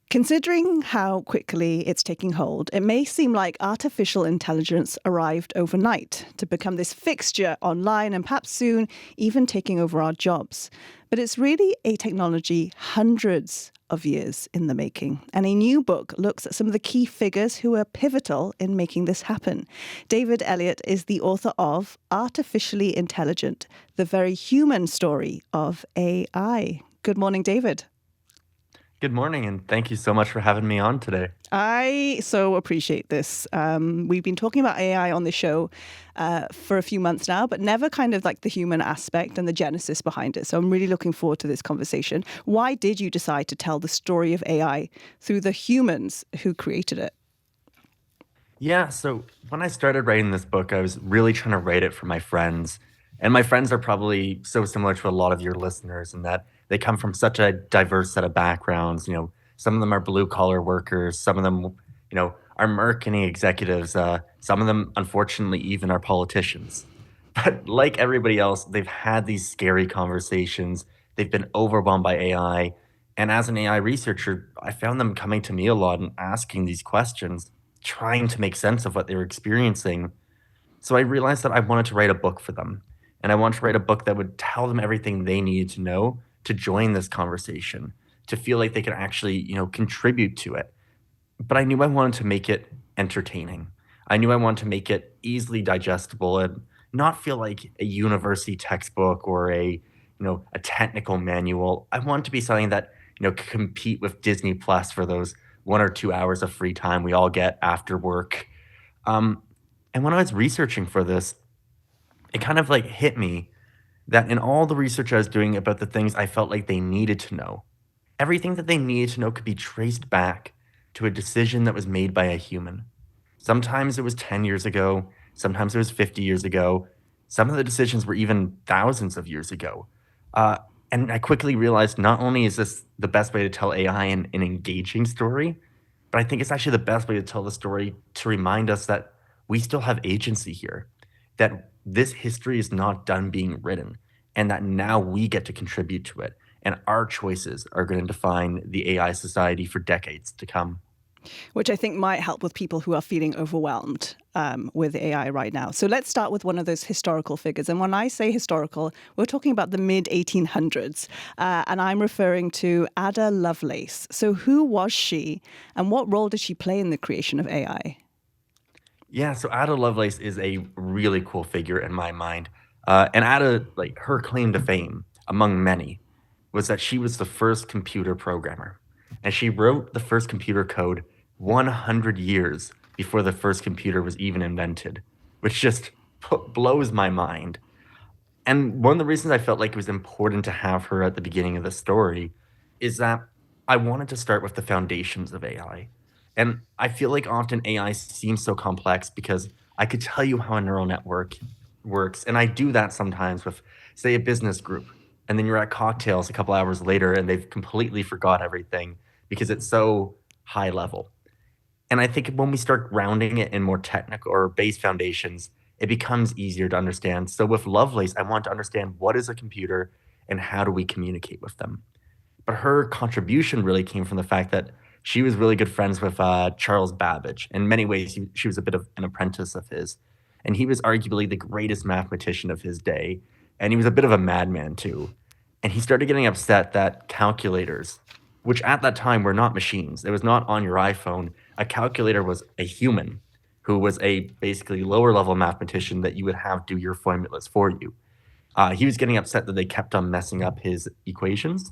Considering how quickly it's taking hold, it may seem like artificial intelligence arrived overnight to become this fixture online and perhaps soon even taking over our jobs. But it's really a technology hundreds of years in the making. And a new book looks at some of the key figures who are pivotal in making this happen. David Eliot is the author of Artificially Intelligent, the very human story of AI. Good morning, David. Good morning, and thank you so much for having me on today. I so appreciate this. We've been talking about AI on the show for a few months now, but never kind of like the human aspect and the genesis behind it. So I'm really looking forward to this conversation. Why did you decide to tell the story of AI through the humans who created it? Yeah, so when I started writing this book, I was really trying to write it for my friends. And my friends are probably so similar to a lot of your listeners in that they come from such a diverse set of backgrounds. Some of them are blue collar workers, some of them, are marketing executives, some of them, unfortunately, even are politicians. But like everybody else, they've had these scary conversations. They've been overwhelmed by AI. And as an AI researcher, I found them coming to me a lot and asking these questions, trying to make sense of what they were experiencing. So I realized that I wanted to write a book for them. And I wanted to write a book that would tell them everything they needed to know to join this conversation, to feel like they could actually, contribute to it. But I knew I wanted to make it entertaining. I knew I wanted to make it easily digestible and not feel like a university textbook or a technical manual. I want it to be something that, could compete with Disney Plus for those 1 or 2 hours of free time we all get after work. Um, and when I was researching for this, it kind of like hit me that in all the research I was doing about the things I felt like they needed to know, everything that they needed to know could be traced back to a decision that was made by a human. Sometimes it was 10 years ago, sometimes it was 50 years ago. Some of the decisions were even thousands of years ago. Uh, and I quickly realized not only is this the best way to tell AI an engaging story, but I think it's actually the best way to tell the story to remind us that we still have agency here, that this history is not done being written, and that now we get to contribute to it. And our choices are going to define the AI society for decades to come. Which I think might help with people who are feeling overwhelmed with AI right now. So let's start with one of those historical figures. And when I say historical, we're talking about the mid 1800s. And I'm referring to Ada Lovelace. So who was she and what role did she play in the creation of AI? Yeah, so Ada Lovelace is a really cool figure in my mind. And Ada, like her claim to fame, among many, was that she was the first computer programmer. And she wrote the first computer code 100 years before the first computer was even invented, which just blows my mind. And one of the reasons I felt like it was important to have her at the beginning of the story is that I wanted to start with the foundations of AI. And I feel like often AI seems so complex because I could tell you how a neural network works. And I do that sometimes with, say, a business group. And then you're at cocktails a couple hours later and they've completely forgot everything because it's so high level. And I think when we start grounding it in more technical or base foundations, it becomes easier to understand. So with Lovelace, I want to understand what is a computer and how do we communicate with them. But her contribution really came from the fact that she was really good friends with Charles Babbage. In many ways, she was a bit of an apprentice of his. And he was arguably the greatest mathematician of his day. And he was a bit of a madman, too. And he started getting upset that calculators, which at that time were not machines, it was not on your iPhone. A calculator was a human who was a basically lower level mathematician that you would have do your formulas for you. He was getting upset that they kept on messing up his equations.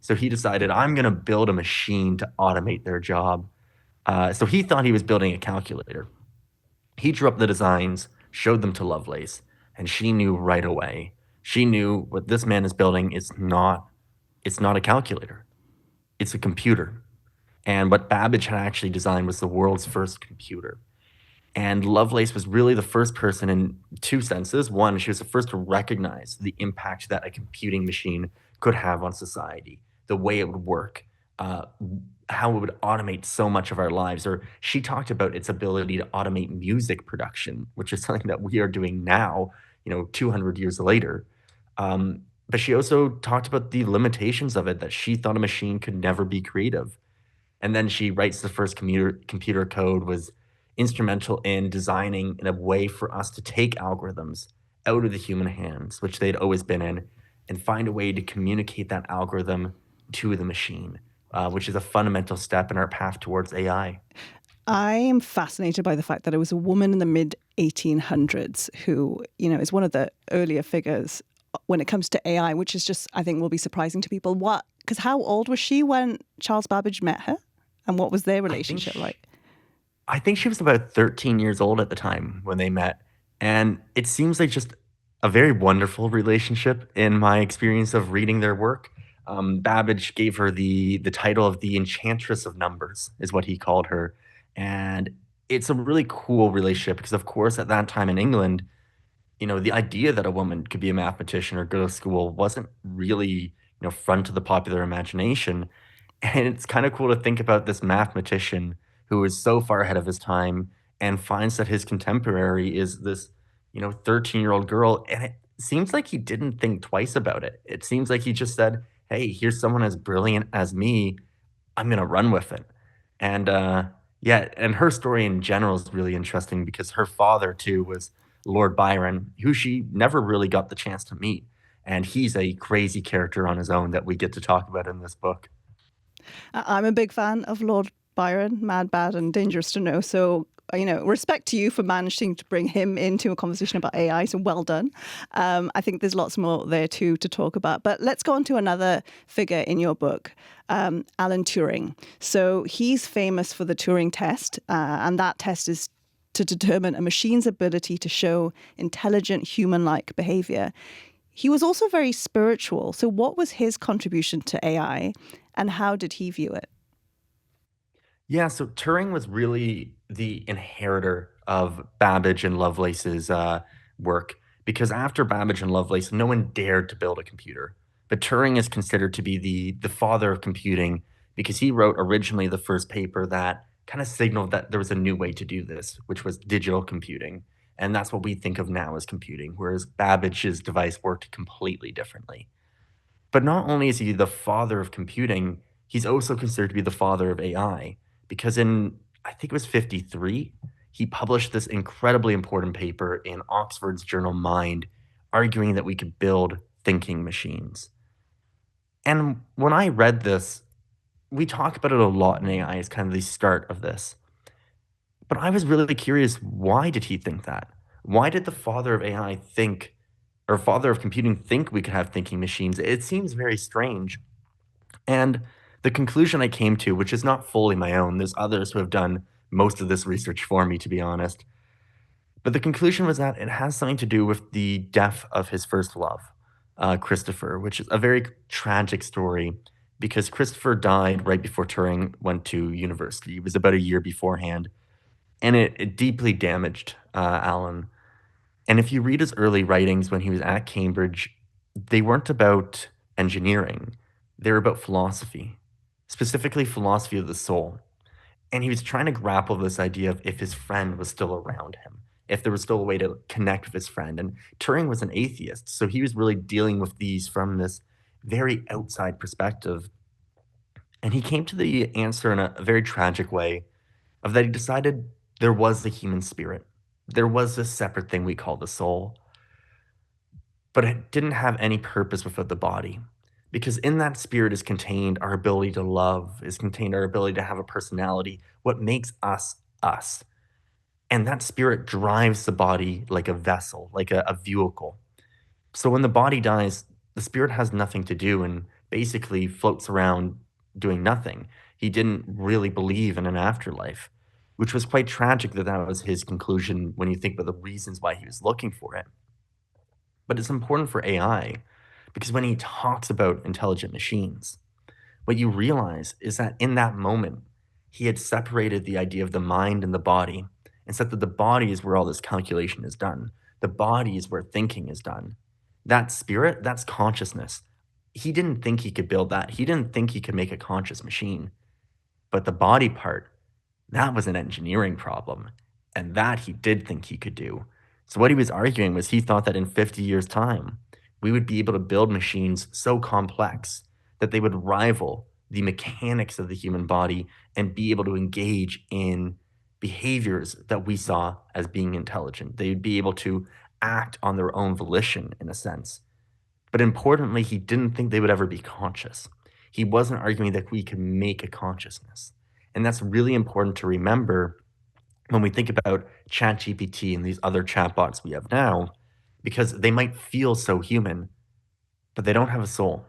So he decided, I'm going to build a machine to automate their job. So he thought he was building a calculator. He drew up the designs, showed them to Lovelace, and she knew right away. She knew what this man is building is not, it's not a calculator. It's a computer. And what Babbage had actually designed was the world's first computer. And Lovelace was really the first person in two senses. One, she was the first to recognize the impact that a computing machine could have on society, the way it would work, uh, how it would automate so much of our lives. Or she talked about its ability to automate music production, which is something that we are doing now, 200 years later. But she also talked about the limitations of it, that she thought a machine could never be creative. And then she writes the first computer code, was instrumental in designing in a way for us to take algorithms out of the human hands, which they'd always been in, and find a way to communicate that algorithm to the machine, which is a fundamental step in our path towards AI. I am fascinated by the fact that it was a woman in the mid 1800s who, is one of the earlier figures when it comes to AI, which is just, I think, will be surprising to people. Because how old was she when Charles Babbage met her? And what was their I think relationship sh like? I think she was about 13 years old at the time when they met, and it seems like just a very wonderful relationship in my experience of reading their work. Babbage gave her the title of the Enchantress of Numbers, is what he called her, and it's a really cool relationship because, of course, at that time in England, the idea that a woman could be a mathematician or go to school wasn't really, front of the popular imagination. And it's kind of cool to think about this mathematician who is so far ahead of his time and finds that his contemporary is this, 13-year-old girl. And it seems like he didn't think twice about it. It seems like he just said, hey, here's someone as brilliant as me. I'm going to run with it. And yeah, and her story in general is really interesting because her father, too, was Lord Byron, who she never really got the chance to meet. And he's a crazy character on his own that we get to talk about in this book. I'm a big fan of Lord Byron, Mad, Bad, and Dangerous to Know. So, respect to you for managing to bring him into a conversation about AI. So well done. I think there's lots more there too to talk about. But let's go on to another figure in your book, Alan Turing. So he's famous for the Turing test, and that test is to determine a machine's ability to show intelligent human-like behavior. He was also very spiritual. So, what was his contribution to AI and how did he view it? Yeah, so Turing was really the inheritor of Babbage and Lovelace's work because after Babbage and Lovelace, no one dared to build a computer. But Turing is considered to be the father of computing because he wrote originally the first paper that kind of signaled that there was a new way to do this, which was digital computing. And that's what we think of now as computing, whereas Babbage's device worked completely differently. But not only is he the father of computing, he's also considered to be the father of AI because in, I think it was 53, he published this incredibly important paper in Oxford's journal Mind, arguing that we could build thinking machines. And when I read this, we talk about it a lot in AI as kind of the start of this. But I was really curious, why did he think that? Why did the father of AI think, or father of computing think we could have thinking machines? It seems very strange. And the conclusion I came to, which is not fully my own, there's others who have done most of this research for me, to be honest. But the conclusion was that it has something to do with the death of his first love, Christopher, which is a very tragic story because Christopher died right before Turing went to university. It was about a year beforehand, and it deeply damaged Alan. And if you read his early writings when he was at Cambridge, they weren't about engineering, they were about philosophy, specifically philosophy of the soul. And he was trying to grapple with this idea of if his friend was still around him, if there was still a way to connect with his friend. And Turing was an atheist, so he was really dealing with these from this very outside perspective. And he came to the answer in a very tragic way of that he decided there was the human spirit. There was this separate thing we call the soul, but it didn't have any purpose without the body. Because in that spirit is contained our ability to love, is contained our ability to have a personality, what makes us us. And that spirit drives the body like a vessel, like a vehicle. So when the body dies, the spirit has nothing to do and basically floats around doing nothing. He didn't really believe in an afterlife, which was quite tragic that that was his conclusion when you think about the reasons why he was looking for it. But it's important for AI because when he talks about intelligent machines, what you realize is that in that moment, he had separated the idea of the mind and the body and said that the body is where all this calculation is done. The body is where thinking is done. That spirit, that's consciousness. He didn't think he could build that. He didn't think he could make a conscious machine. But the body part, that was an engineering problem. And that he did think he could do. So what he was arguing was he thought that in 50 years' time, we would be able to build machines so complex that they would rival the mechanics of the human body and be able to engage in behaviors that we saw as being intelligent. They'd be able to act on their own volition in a sense. But importantly, he didn't think they would ever be conscious. He wasn't arguing that we could make a consciousness. And that's really important to remember when we think about ChatGPT and these other chatbots we have now, because they might feel so human, but they don't have a soul.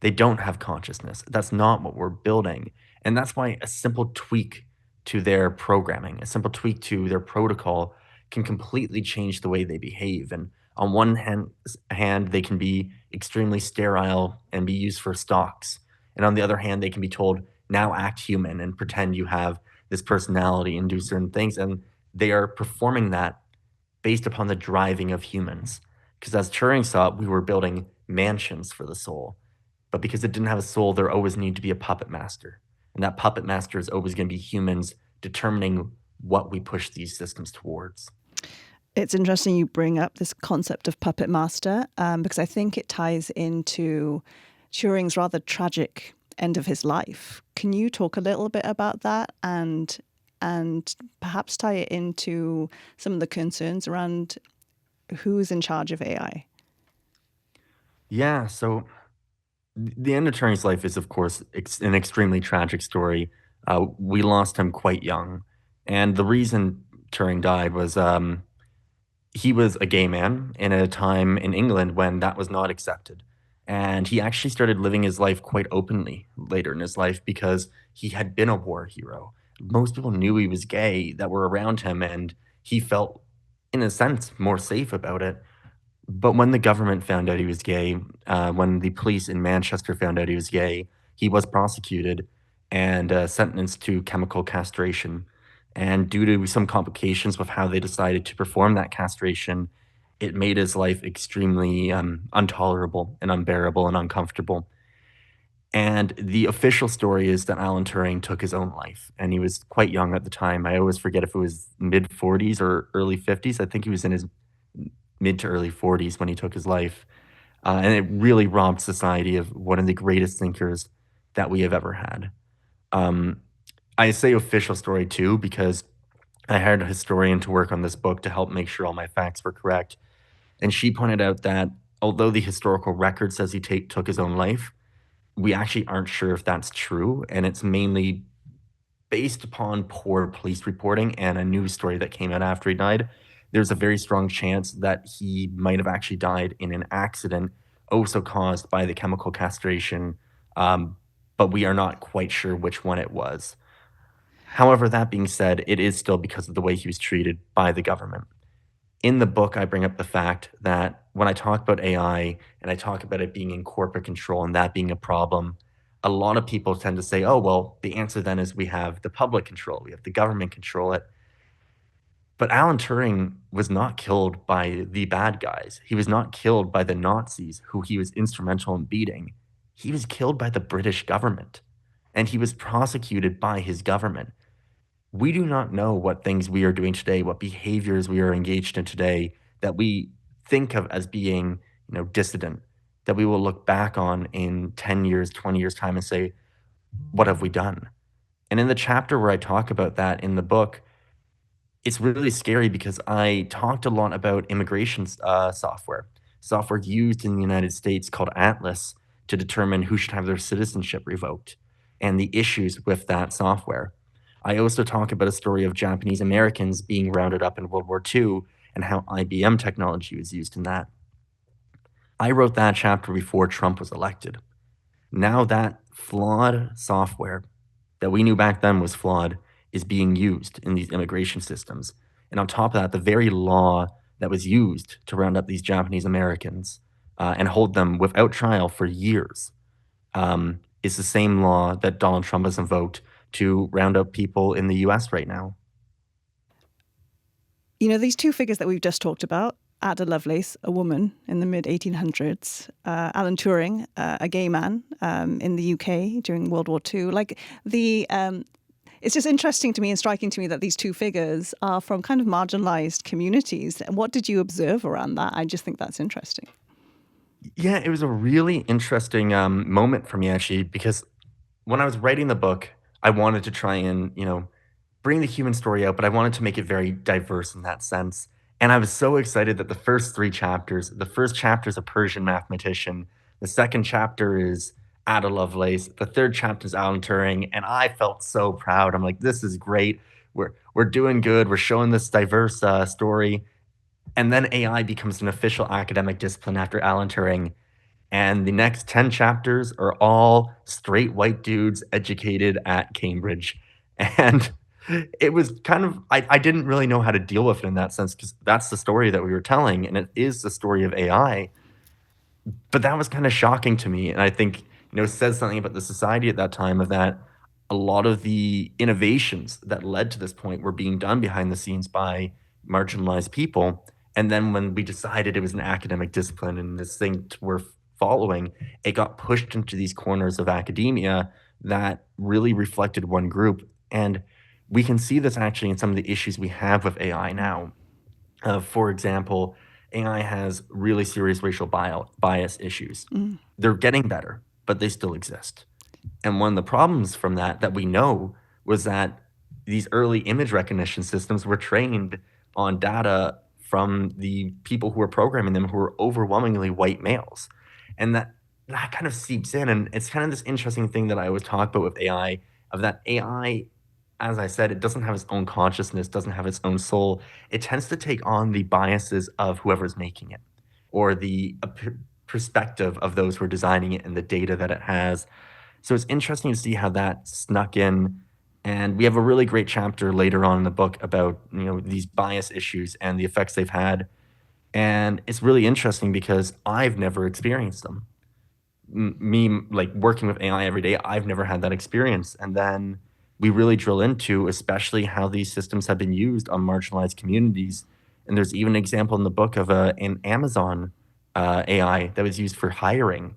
They don't have consciousness. That's not what we're building. And that's why a simple tweak to their programming, a simple tweak to their protocol can completely change the way they behave. And on one hand, they can be extremely sterile and be used for stocks. And on the other hand, they can be told, now act human and pretend you have this personality and do certain things. And they are performing that based upon the driving of humans. Because as Turing saw it, we were building mansions for the soul. But because it didn't have a soul, there always needed to be a puppet master. And that puppet master is always going to be humans determining what we push these systems towards. It's interesting you bring up this concept of puppet master because I think it ties into Turing's rather tragic end of his life. Can you talk a little bit about that and perhaps tie it into some of the concerns around who's in charge of AI? Yeah, so the end of Turing's life is, of course, an extremely tragic story. We lost him quite young. And the reason Turing died was he was a gay man in a time in England when that was not accepted. And he actually started living his life quite openly later in his life because he had been a war hero. Most people knew he was gay that were around him, and he felt, in a sense, more safe about it. But when the government found out he was gay, when the police in Manchester found out he was gay, he was prosecuted and sentenced to chemical castration. And due to some complications with how they decided to perform that castration, it made his life extremely intolerable and unbearable and uncomfortable. And the official story is that Alan Turing took his own life, and he was quite young at the time. I always forget if it was mid 40s or early 50s. I think he was in his mid to early 40s when he took his life. And it really robbed society of one of the greatest thinkers that we have ever had. Um, I say official story too because I hired a historian to work on this book to help make sure all my facts were correct. And she pointed out that although the historical record says he took his own life, we actually aren't sure if that's true. And it's mainly based upon poor police reporting and a news story that came out after he died. There's a very strong chance that he might have actually died in an accident, also caused by the chemical castration, but we are not quite sure which one it was. However, that being said, it is still because of the way he was treated by the government. In the book, I bring up the fact that when I talk about AI and I talk about it being in corporate control and that being a problem, a lot of people tend to say, oh, well, the answer then is we have the public control, we have the government control it. But Alan Turing was not killed by the bad guys. He was not killed by the Nazis who he was instrumental in beating. He was killed by the British government, and he was prosecuted by his government. We do not know what things we are doing today, what behaviors we are engaged in today that we think of as being, dissident, that we will look back on in 10 years, 20 years time and say, what have we done? And in the chapter where I talk about that in the book, it's really scary because I talked a lot about immigration software used in the United States called Atlas to determine who should have their citizenship revoked and the issues with that software. I also talk about a story of Japanese Americans being rounded up in World War II and how IBM technology was used in that. I wrote that chapter before Trump was elected. Now that flawed software that we knew back then was flawed is being used in these immigration systems. And on top of that, the very law that was used to round up these Japanese Americans and hold them without trial for years is the same law that Donald Trump has invoked to round up people in the US right now. You know, these two figures that we've just talked about, Ada Lovelace, a woman in the mid 1800s, Alan Turing, a gay man in the UK during World War II. It's just interesting to me and striking to me that these two figures are from kind of marginalized communities. What did you observe around that? I just think that's interesting. Yeah, it was a really interesting moment for me actually because when I was writing the book, I wanted to try and, bring the human story out, but I wanted to make it very diverse in that sense. And I was so excited that the first chapter is a Persian mathematician, the second chapter is Ada Lovelace, the third chapter is Alan Turing, and I felt so proud. I'm like, this is great. We're doing good. We're showing this diverse story, and then AI becomes an official academic discipline after Alan Turing, and the next 10 chapters are all straight white dudes educated at Cambridge. And it was kind of, I didn't really know how to deal with it in that sense because that's the story that we were telling, and it is the story of AI. But that was kinda shocking to me, and I think, it says something about the society at that time of that a lot of the innovations that led to this point were being done behind the scenes by marginalized people, and then when we decided it was an academic discipline and this thing we're following, it got pushed into these corners of academia that really reflected one group, and we can see this actually in some of the issues we have with AI now. For example, AI has really serious racial bias issues. Mm. They're getting better, but they still exist. And one of the problems from that we know was that these early image recognition systems were trained on data from the people who were programming them who were overwhelmingly white males. And that kind of seeps in. And it's kind of this interesting thing that I always talk about with AI, of that AI, as I said, it doesn't have its own consciousness, doesn't have its own soul. It tends to take on the biases of whoever's making it, or the perspective of those who are designing it and the data that it has. So it's interesting to see how that snuck in. And we have a really great chapter later on in the book about, these bias issues and the effects they've had. And it's really interesting because I've never experienced them. Me, like, working with AI every day, I've never had that experience. And then we really drill into especially how these systems have been used on marginalized communities. And there's even an example in the book of an Amazon AI that was used for hiring.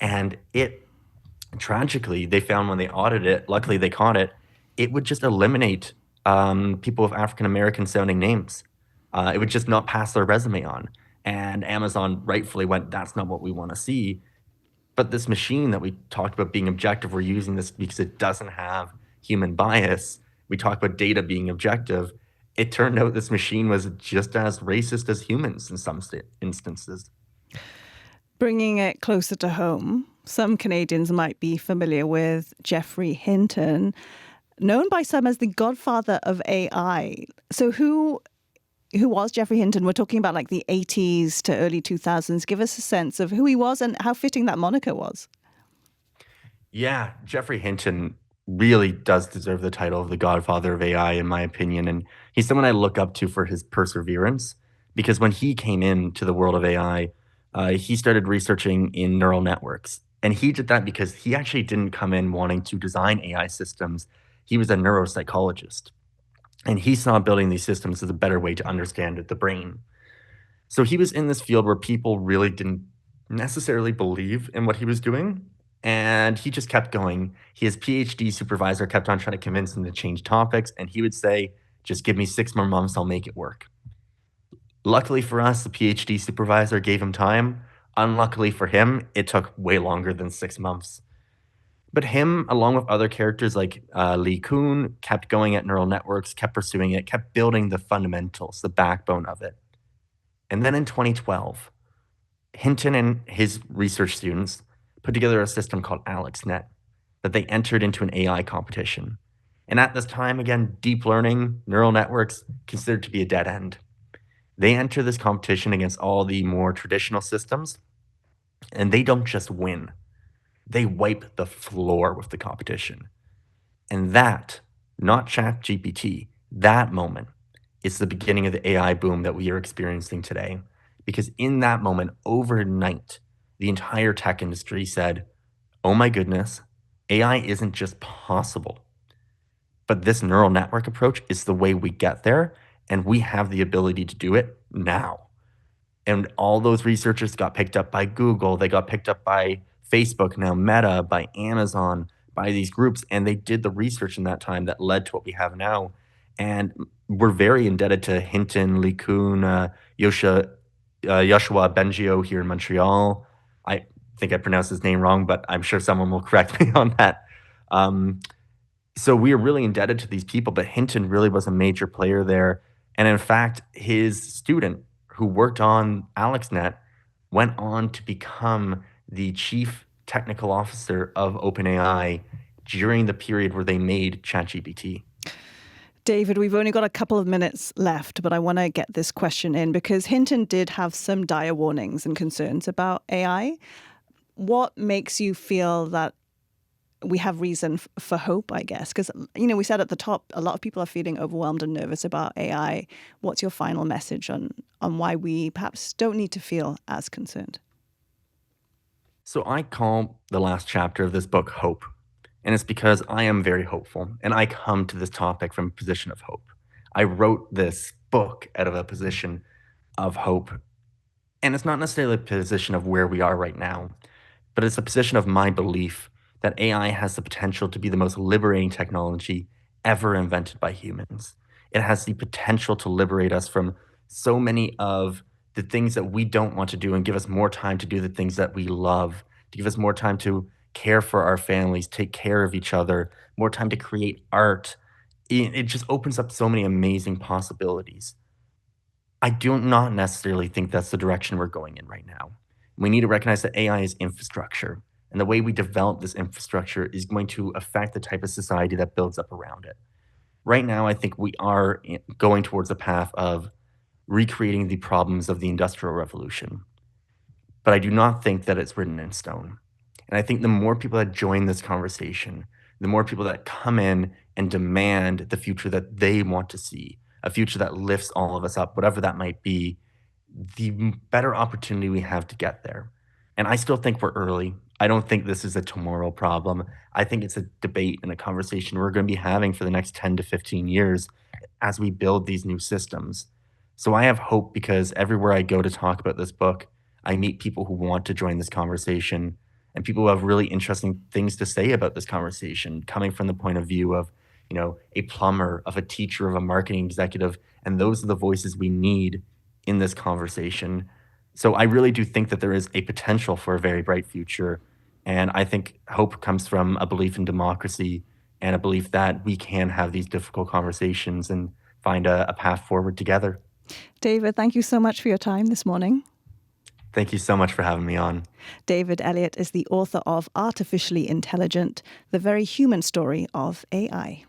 And it tragically, they found when they audited it, luckily they caught it, it would just eliminate people with African American sounding names. It would just not pass their resume on. And Amazon rightfully went, that's not what we want to see. But this machine that we talked about being objective, we're using this because it doesn't have human bias. We talk about data being objective. It turned out this machine was just as racist as humans in some instances. Bringing it closer to home, some Canadians might be familiar with Geoffrey Hinton, known by some as the godfather of AI. So who was Geoffrey Hinton? We're talking about like the 80s to early 2000s. Give us a sense of who he was and how fitting that moniker was. Yeah, Geoffrey Hinton really does deserve the title of the godfather of AI, in my opinion. And he's someone I look up to for his perseverance because when he came into the world of AI, he started researching in neural networks. And he did that because he actually didn't come in wanting to design AI systems. He was a neuropsychologist. And he saw building these systems as a better way to understand the brain. So he was in this field where people really didn't necessarily believe in what he was doing. And he just kept going. His PhD supervisor kept on trying to convince him to change topics. And he would say, just give me 6 more months, I'll make it work. Luckily for us, the PhD supervisor gave him time. Unluckily for him, it took way longer than 6 months. But him, along with other characters like Lee Kuhn, kept going at neural networks, kept pursuing it, kept building the fundamentals, the backbone of it. And then in 2012, Hinton and his research students put together a system called AlexNet that they entered into an AI competition. And at this time, again, deep learning, neural networks considered to be a dead end. They enter this competition against all the more traditional systems, and they don't just win, they wipe the floor with the competition. And that, not ChatGPT, that moment is the beginning of the AI boom that we are experiencing today. Because in that moment, overnight, the entire tech industry said, oh my goodness, AI isn't just possible, but this neural network approach is the way we get there. And we have the ability to do it now. And all those researchers got picked up by Google, they got picked up by Facebook, now Meta, by Amazon, by these groups, and they did the research in that time that led to what we have now. And we're very indebted to Hinton, Lee Kuhn, Yoshua Bengio here in Montreal. I think I pronounced his name wrong, but I'm sure someone will correct me on that. So we are really indebted to these people, but Hinton really was a major player there. And in fact, his student who worked on AlexNet went on to become the chief technical officer of OpenAI during the period where they made ChatGPT. David, we've only got a couple of minutes left, but I want to get this question in because Hinton did have some dire warnings and concerns about AI. What makes you feel that we have reason for hope, I guess? Because, we said at the top, a lot of people are feeling overwhelmed and nervous about AI. What's your final message on why we perhaps don't need to feel as concerned? So I call the last chapter of this book Hope. And it's because I am very hopeful and I come to this topic from a position of hope. I wrote this book out of a position of hope. And it's not necessarily a position of where we are right now, but it's a position of my belief that AI has the potential to be the most liberating technology ever invented by humans. It has the potential to liberate us from so many of the things that we don't want to do and give us more time to do the things that we love, to give us more time to care for our families, take care of each other, more time to create art. It just opens up so many amazing possibilities. I do not necessarily think that's the direction we're going in right now. We need to recognize that AI is infrastructure, and the way we develop this infrastructure is going to affect the type of society that builds up around it. Right now, I think we are going towards a path of recreating the problems of the Industrial Revolution, but I do not think that it's written in stone. And I think the more people that join this conversation, the more people that come in and demand the future that they want to see, a future that lifts all of us up, whatever that might be, the better opportunity we have to get there. And I still think we're early. I don't think this is a tomorrow problem. I think it's a debate and a conversation we're going to be having for the next 10 to 15 years as we build these new systems. So I have hope because everywhere I go to talk about this book, I meet people who want to join this conversation and people who have really interesting things to say about this conversation, coming from the point of view of, a plumber, of a teacher, of a marketing executive. And those are the voices we need in this conversation. So I really do think that there is a potential for a very bright future. And I think hope comes from a belief in democracy and a belief that we can have these difficult conversations and find a path forward together. David, thank you so much for your time this morning. Thank you so much for having me on. David Eliot is the author of Artificially Intelligent, the very human story of AI.